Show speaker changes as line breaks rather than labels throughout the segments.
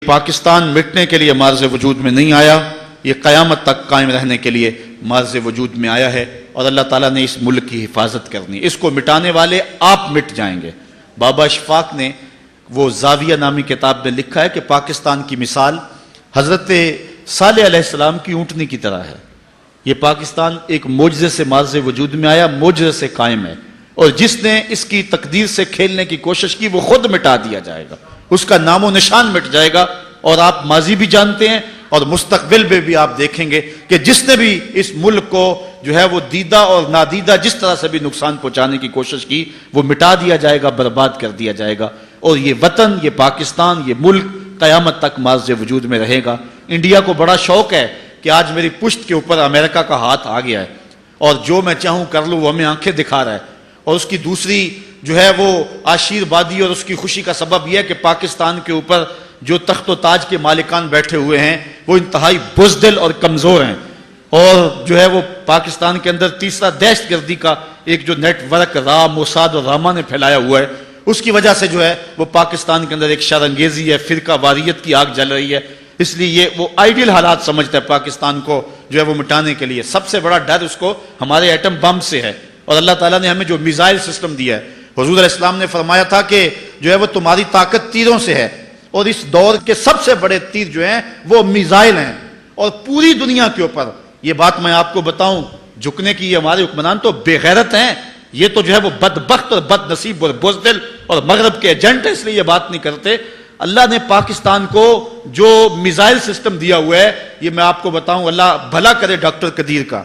پاکستان مٹنے کے لیے مارز وجود میں نہیں آیا، یہ قیامت تک قائم رہنے کے لیے مارز وجود میں آیا ہے، اور اللہ تعالیٰ نے اس ملک کی حفاظت کرنی ہے۔ اس کو مٹانے والے آپ مٹ جائیں گے۔ بابا اشفاق نے وہ زاویہ نامی کتاب میں لکھا ہے کہ پاکستان کی مثال حضرت صالح علیہ السلام کی اونٹنی کی طرح ہے۔ یہ پاکستان ایک معجزے سے مارز وجود میں آیا، معجزے سے قائم ہے، اور جس نے اس کی تقدیر سے کھیلنے کی کوشش کی وہ خود مٹا دیا جائے گا، اس کا نام و نشان مٹ جائے گا۔ اور آپ ماضی بھی جانتے ہیں اور مستقبل میں بھی آپ دیکھیں گے کہ جس نے بھی اس ملک کو جو ہے وہ دیدہ اور نادیدہ جس طرح سے بھی نقصان پہنچانے کی کوشش کی وہ مٹا دیا جائے گا، برباد کر دیا جائے گا، اور یہ وطن، یہ پاکستان، یہ ملک قیامت تک مارز وجود میں رہے گا۔ انڈیا کو بڑا شوق ہے کہ آج میری پشت کے اوپر امریکہ کا ہاتھ آ گیا ہے اور جو میں چاہوں کر لوں، وہ ہمیں آنکھیں دکھا رہا ہے، اور اس کی دوسری جو ہے وہ آشیروادی اور اس کی خوشی کا سبب یہ ہے کہ پاکستان کے اوپر جو تخت و تاج کے مالکان بیٹھے ہوئے ہیں وہ انتہائی بزدل اور کمزور ہیں، اور جو ہے وہ پاکستان کے اندر تیسرا دہشت گردی کا ایک جو نیٹ ورک را، موساد اور راما نے پھیلایا ہوا ہے، اس کی وجہ سے جو ہے وہ پاکستان کے اندر ایک شرانگیزی ہے، فرقہ واریت کی آگ جل رہی ہے۔ اس لیے یہ وہ آئیڈیل حالات سمجھتا ہے پاکستان کو جو ہے وہ مٹانے کے لیے۔ سب سے بڑا ڈر اس کو ہمارے ایٹم بم سے ہے، اور اللہ تعالیٰ نے ہمیں جو میزائل سسٹم دیا ہے، حضور علیہ السلام نے فرمایا تھا کہ جو ہے وہ تمہاری طاقت تیروں سے ہے، اور اس دور کے سب سے بڑے تیر جو ہیں وہ میزائل ہیں، اور پوری دنیا کے اوپر یہ بات میں آپ کو بتاؤں، جھکنے کی یہ ہمارے حکمران تو بے غیرت ہیں، یہ تو جو ہے وہ بدبخت اور بد نصیب اور بزدل اور مغرب کے ایجنٹ ہیں، اس لیے یہ بات نہیں کرتے۔ اللہ نے پاکستان کو جو میزائل سسٹم دیا ہوا ہے، یہ میں آپ کو بتاؤں، اللہ بھلا کرے ڈاکٹر قدیر کا،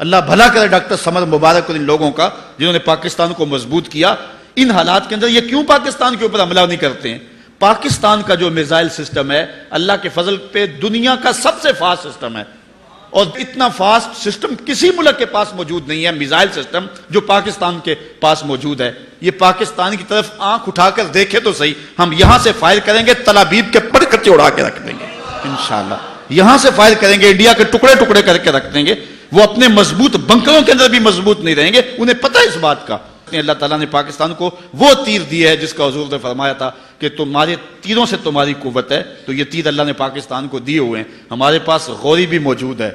اللہ بھلا کرے ڈاکٹر سمر مبارک اور ان لوگوں کا جنہوں نے پاکستان کو مضبوط کیا۔ ان حالات کے اندر یہ کیوں پاکستان کے اوپر حملہ نہیں کرتے ہیں؟ پاکستان کا جو میزائل سسٹم ہے اللہ کے فضل پہ دنیا کا سب سے فاسٹ سسٹم ہے، اور اتنا فاسٹ سسٹم کسی ملک کے پاس موجود نہیں ہے میزائل سسٹم جو پاکستان کے پاس موجود ہے۔ یہ پاکستان کی طرف آنکھ اٹھا کر دیکھے تو صحیح، ہم یہاں سے فائر کریں گے تلابیب کے پر کچے اڑا کے رکھ دیں گے انشاءاللہ، یہاں سے فائر کریں گے انڈیا کے ٹکڑے ٹکڑے کر کے رکھ دیں گے، وہ اپنے مضبوط بنکروں کے اندر بھی مضبوط نہیں رہیں گے، انہیں پتہ ہے اس بات کا۔ اللہ تعالیٰ نے پاکستان کو وہ تیر دیا ہے جس کا حضور نے فرمایا تھا کہ تمہارے تیروں سے تمہاری قوت ہے، تو یہ تیر اللہ نے پاکستان کو دیے ہوئے ہیں۔ ہمارے پاس غوری بھی موجود ہے،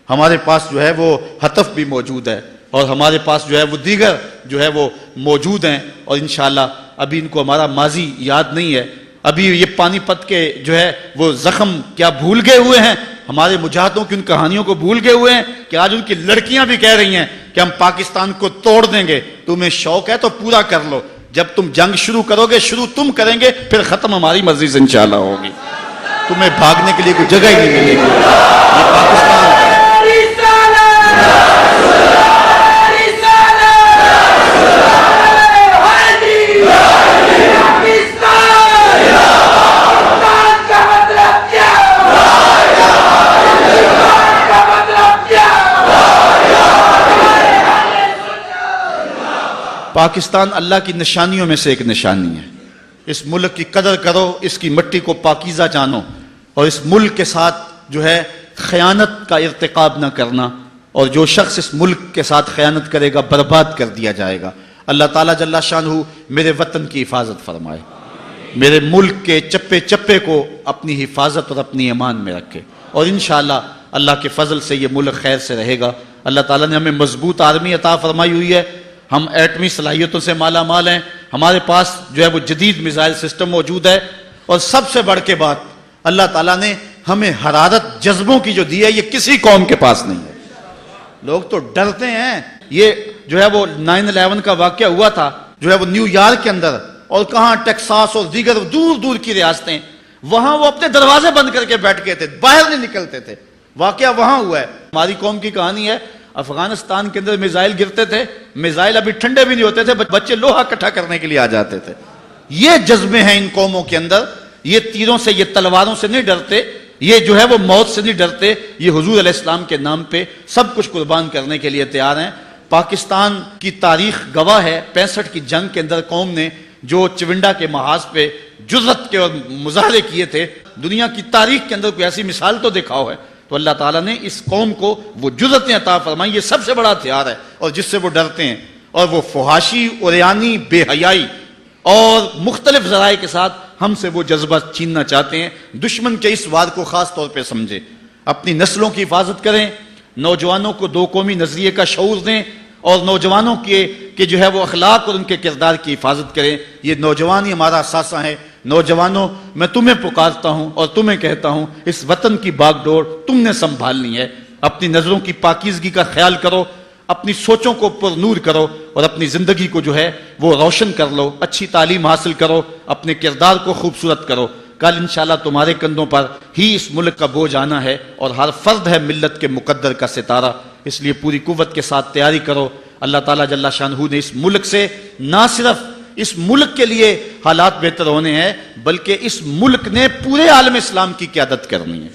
ہمارے پاس جو ہے وہ حتف بھی موجود ہے، اور ہمارے پاس جو ہے وہ دیگر جو ہے وہ موجود ہیں، اور انشاءاللہ ابھی ان کو ہمارا ماضی یاد نہیں ہے، ابھی یہ پانی پت کے جو ہے وہ زخم کیا بھول گئے ہوئے ہیں، ہمارے مجاہدوں کی ان کہانیوں کو بھول گئے ہوئے ہیں کہ آج ان کی لڑکیاں بھی کہہ رہی ہیں کہ ہم پاکستان کو توڑ دیں گے۔ تمہیں شوق ہے تو پورا کر لو، جب تم جنگ شروع کرو گے، شروع تم کریں گے، پھر ختم ہماری مرضی سے انشاءاللہ ہوگی، تمہیں بھاگنے کے لیے کوئی جگہ ہی نہیں ملے گی۔ یہ پاکستان پاکستان اللہ کی نشانیوں میں سے ایک نشانی ہے۔ اس ملک کی قدر کرو، اس کی مٹی کو پاکیزہ جانو، اور اس ملک کے ساتھ جو ہے خیانت کا ارتکاب نہ کرنا، اور جو شخص اس ملک کے ساتھ خیانت کرے گا برباد کر دیا جائے گا۔ اللہ تعالیٰ جل شانہ میرے وطن کی حفاظت فرمائے، میرے ملک کے چپے چپے کو اپنی حفاظت اور اپنی امان میں رکھے، اور انشاءاللہ اللہ کے فضل سے یہ ملک خیر سے رہے گا۔ اللہ تعالیٰ نے ہمیں مضبوط آرمی عطا فرمائی ہوئی ہے، ہم ایٹمی صلاحیتوں سے مالا مال ہیں، ہمارے پاس جو ہے وہ جدید میزائل سسٹم موجود ہے، اور سب سے بڑھ کے بات اللہ تعالیٰ نے ہمیں حرارت جذبوں کی جو دی ہے یہ کسی قوم کے پاس نہیں ہے۔ لوگ تو ڈرتے ہیں، یہ جو ہے وہ 9/11 کا واقعہ ہوا تھا جو ہے وہ نیو یارک کے اندر، اور کہاں ٹیکساس اور دیگر دور دور کی ریاستیں، وہاں وہ اپنے دروازے بند کر کے بیٹھ گئے تھے، باہر نہیں نکلتے تھے، واقعہ وہاں ہوا ہے۔ ہماری قوم کی کہانی ہے، افغانستان کے اندر میزائل گرتے تھے، میزائل ابھی ٹھنڈے بھی نہیں ہوتے تھے، بچے لوہا اکٹھا کرنے کے لیے آ جاتے تھے۔ یہ جذبے ہیں ان قوموں کے اندر، یہ تیروں سے، یہ تلواروں سے نہیں ڈرتے، یہ جو ہے وہ موت سے نہیں ڈرتے، یہ حضور علیہ السلام کے نام پہ سب کچھ قربان کرنے کے لیے تیار ہیں۔ پاکستان کی تاریخ گواہ ہے، 65 کی جنگ کے اندر قوم نے جو چونڈا کے محاذ پہ جرأت کے اور مظاہرے کیے تھے، دنیا کی تاریخ کے اندر کوئی ایسی مثال تو دکھاؤ ہے، تو اللہ تعالیٰ نے اس قوم کو وہ جرأتیں عطا فرمائی، یہ سب سے بڑا ہتھیار ہے، اور جس سے وہ ڈرتے ہیں، اور وہ فحاشی، عریانی، بے حیائی اور مختلف ذرائع کے ساتھ ہم سے وہ جذبہ چھیننا چاہتے ہیں۔ دشمن کے اس وار کو خاص طور پہ سمجھیں، اپنی نسلوں کی حفاظت کریں، نوجوانوں کو دو قومی نظریے کا شعور دیں، اور نوجوانوں کے جو ہے وہ اخلاق اور ان کے کردار کی حفاظت کریں۔ یہ نوجوان ہی ہمارا اثاثہ ہے۔ نوجوانوں، میں تمہیں پکارتا ہوں اور تمہیں کہتا ہوں، اس وطن کی باغ ڈور تم نے سنبھالنی ہے۔ اپنی نظروں کی پاکیزگی کا خیال کرو، اپنی سوچوں کو پر نور کرو، اور اپنی زندگی کو جو ہے وہ روشن کر لو، اچھی تعلیم حاصل کرو، اپنے کردار کو خوبصورت کرو۔ کل انشاءاللہ تمہارے کندھوں پر ہی اس ملک کا بوجھ آنا ہے، اور ہر فرد ہے ملت کے مقدر کا ستارہ۔ اس لیے پوری قوت کے ساتھ تیاری کرو۔ اللہ تعالیٰ جل شانہ نے اس ملک سے نہ صرف اس ملک کے لیے حالات بہتر ہونے ہیں، بلکہ اس ملک نے پورے عالم اسلام کی قیادت کرنی ہے۔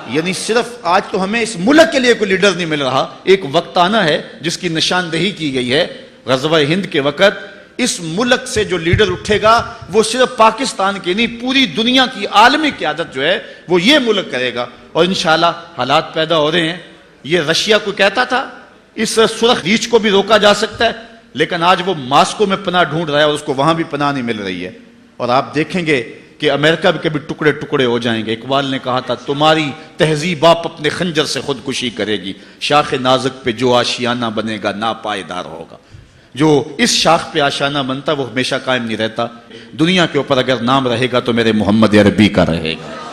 یعنی صرف آج تو ہمیں اس ملک کے لیے کوئی لیڈر نہیں مل رہا، ایک وقت آنا ہے جس کی نشاندہی کی گئی ہے غزوہ ہند کے وقت۔ اس ملک سے جو لیڈر اٹھے گا وہ صرف پاکستان کی نہیں، پوری دنیا کی عالمی قیادت جو ہے وہ یہ ملک کرے گا، اور انشاءاللہ حالات پیدا ہو رہے ہیں۔ یہ رشیا کو کہتا تھا اس سرخ ریچھ کو بھی روکا جا سکتا ہے، لیکن آج وہ ماسکو میں پناہ ڈھونڈ رہا ہے اور اس کو وہاں بھی پناہ نہیں مل رہی ہے۔ اور آپ دیکھیں گے کہ امریکہ بھی کبھی ٹکڑے ٹکڑے ہو جائیں گے۔ اقبال نے کہا تھا، تمہاری تہذیب آپ اپنے خنجر سے خودکشی کرے گی، شاخ نازک پہ جو آشیانہ بنے گا ناپائیدار ہوگا۔ جو اس شاخ پہ آشیانہ بنتا وہ ہمیشہ قائم نہیں رہتا۔ دنیا کے اوپر اگر نام رہے گا تو میرے محمد عربی کا رہے گا۔